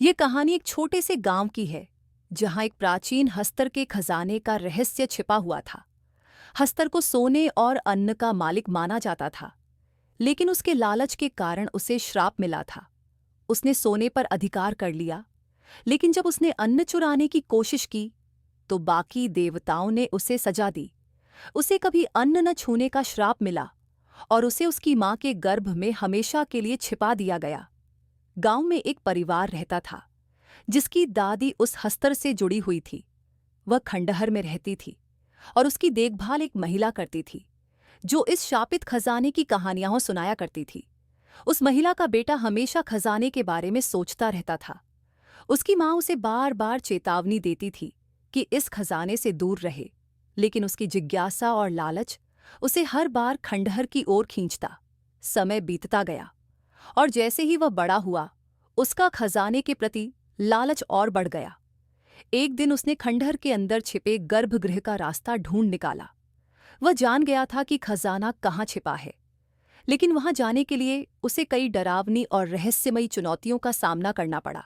ये कहानी एक छोटे से गांव की है, जहां एक प्राचीन हस्तर के खजाने का रहस्य छिपा हुआ था। हस्तर को सोने और अन्न का मालिक माना जाता था, लेकिन उसके लालच के कारण उसे श्राप मिला था। उसने सोने पर अधिकार कर लिया, लेकिन जब उसने अन्न चुराने की कोशिश की, तो बाकी देवताओं ने उसे सजा दी। उसे कभी अन्न न छूने का श्राप मिला और उसे उसकी मां के गर्भ में हमेशा के लिए छिपा दिया गया। गांव में एक परिवार रहता था, जिसकी दादी उस हस्तर से जुड़ी हुई थी। वह खंडहर में रहती थी और उसकी देखभाल एक महिला करती थी, जो इस शापित खजाने की कहानियां सुनाया करती थी। उस महिला का बेटा हमेशा खजाने के बारे में सोचता रहता था। उसकी मां उसे बार बार चेतावनी देती थी कि इस खजाने से दूर रहे, लेकिन उसकी जिज्ञासा और लालच उसे हर बार खंडहर की ओर खींचता। समय बीतता गया और जैसे ही वह बड़ा हुआ, उसका खजाने के प्रति लालच और बढ़ गया। एक दिन उसने खंडहर के अंदर छिपे गर्भगृह का रास्ता ढूंढ निकाला। वह जान गया था कि खजाना कहाँ छिपा है, लेकिन वहां जाने के लिए उसे कई डरावनी और रहस्यमयी चुनौतियों का सामना करना पड़ा।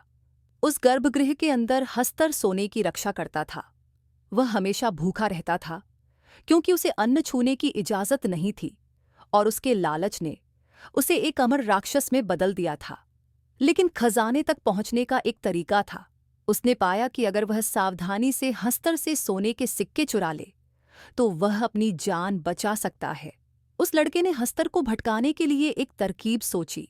उस गर्भगृह के अंदर हस्तर सोने की रक्षा करता था। वह हमेशा भूखा रहता था, क्योंकि उसे अन्न छूने की इजाजत नहीं थी, और उसके लालच ने उसे एक अमर राक्षस में बदल दिया था। लेकिन खजाने तक पहुंचने का एक तरीका था। उसने पाया कि अगर वह सावधानी से हस्तर से सोने के सिक्के चुरा ले, तो वह अपनी जान बचा सकता है। उस लड़के ने हस्तर को भटकाने के लिए एक तरकीब सोची।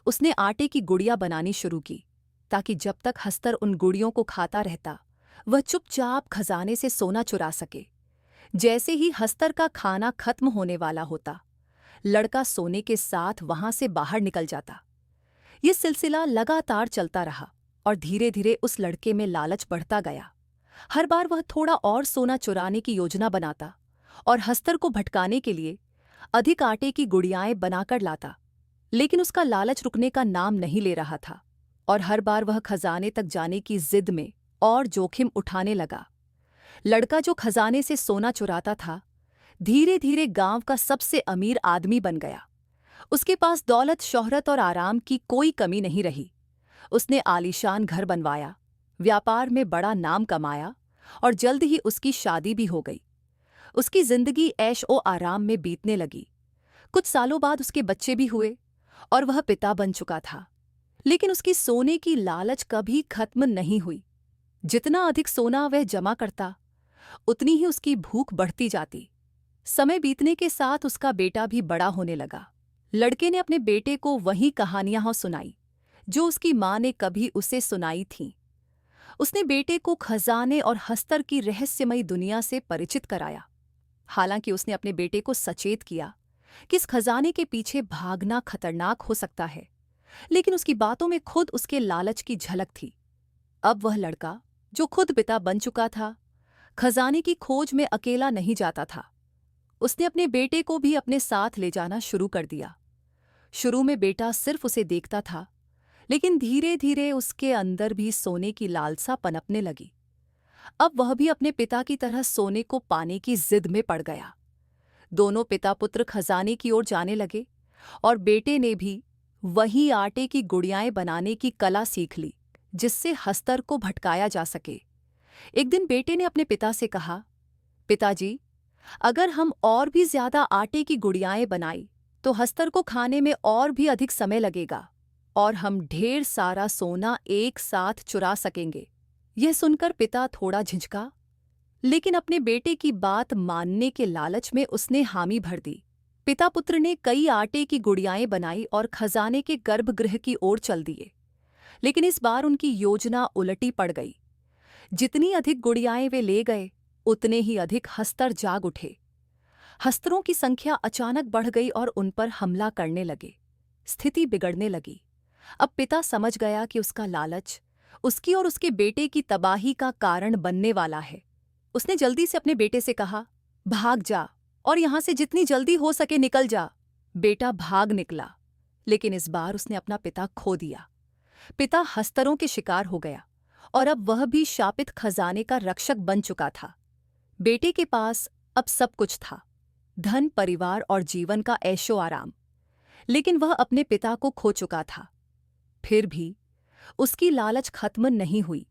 उसने आटे की गुड़िया बनानी शुरू की, ताकि जब तक हस्तर उन गुड़ियों को खाता रहता, वह चुपचाप खजाने से सोना चुरा सके। जैसे ही हस्तर का खाना खत्म होने वाला होता, लड़का सोने के साथ वहां से बाहर निकल जाता। ये सिलसिला लगातार चलता रहा और धीरे धीरे उस लड़के में लालच बढ़ता गया। हर बार वह थोड़ा और सोना चुराने की योजना बनाता और हस्तर को भटकाने के लिए अधिक आटे की गुड़ियाएं बनाकर लाता। लेकिन उसका लालच रुकने का नाम नहीं ले रहा था और हर बार वह खजाने तक जाने की जिद में और जोखिम उठाने लगा। लड़का जो खजाने से सोना चुराता था, धीरे धीरे गांव का सबसे अमीर आदमी बन गया। उसके पास दौलत, शोहरत और आराम की कोई कमी नहीं रही। उसने आलीशान घर बनवाया, व्यापार में बड़ा नाम कमाया और जल्द ही उसकी शादी भी हो गई। उसकी जिंदगी ऐश ओ आराम में बीतने लगी। कुछ सालों बाद उसके बच्चे भी हुए और वह पिता बन चुका था। लेकिन उसकी सोने की लालच कभी खत्म नहीं हुई। जितना अधिक सोना वह जमा करता, उतनी ही उसकी भूख बढ़ती जाती। समय बीतने के साथ उसका बेटा भी बड़ा होने लगा। लड़के ने अपने बेटे को वही कहानियां सुनाई जो उसकी मां ने कभी उसे सुनाई थीं। उसने बेटे को खजाने और हस्तर की रहस्यमयी दुनिया से परिचित कराया। हालांकि उसने अपने बेटे को सचेत किया कि इस खजाने के पीछे भागना खतरनाक हो सकता है, लेकिन उसकी बातों में खुद उसके लालच की झलक थी। अब वह लड़का, जो खुद पिता बन चुका था, खजाने की खोज में अकेला नहीं जाता था। उसने अपने बेटे को भी अपने साथ ले जाना शुरू कर दिया। शुरू में बेटा सिर्फ उसे देखता था, लेकिन धीरे धीरे उसके अंदर भी सोने की लालसा पनपने लगी। अब वह भी अपने पिता की तरह सोने को पाने की जिद में पड़ गया। दोनों पिता पुत्र खजाने की ओर जाने लगे और बेटे ने भी वही आटे की गुड़ियाएं बनाने की कला सीख ली, जिससे हस्तर को भटकाया जा सके। एक दिन बेटे ने अपने पिता से कहा, पिताजी, अगर हम और भी ज्यादा आटे की गुड़ियाएं बनाई, तो हस्तर को खाने में और भी अधिक समय लगेगा और हम ढेर सारा सोना एक साथ चुरा सकेंगे। यह सुनकर पिता थोड़ा झिझका, लेकिन अपने बेटे की बात मानने के लालच में उसने हामी भर दी। पिता पुत्र ने कई आटे की गुड़ियाएं बनाई और खजाने के गर्भगृह की ओर चल दिए। लेकिन इस बार उनकी योजना उलटी पड़ गई। जितनी अधिक गुड़ियाएं वे ले गए, उतने ही अधिक हस्तर जाग उठे। हस्तरों की संख्या अचानक बढ़ गई और उन पर हमला करने लगे। स्थिति बिगड़ने लगी। अब पिता समझ गया कि उसका लालच उसकी और उसके बेटे की तबाही का कारण बनने वाला है। उसने जल्दी से अपने बेटे से कहा, भाग जा और यहां से जितनी जल्दी हो सके निकल जा। बेटा भाग निकला, लेकिन इस बार उसने अपना पिता खो दिया। पिता हस्तरों के शिकार हो गया और अब वह भी शापित खजाने का रक्षक बन चुका था। बेटे के पास अब सब कुछ था, धन, परिवार और जीवन का ऐशो आराम, लेकिन वह अपने पिता को खो चुका था। फिर भी उसकी लालच खत्म नहीं हुई।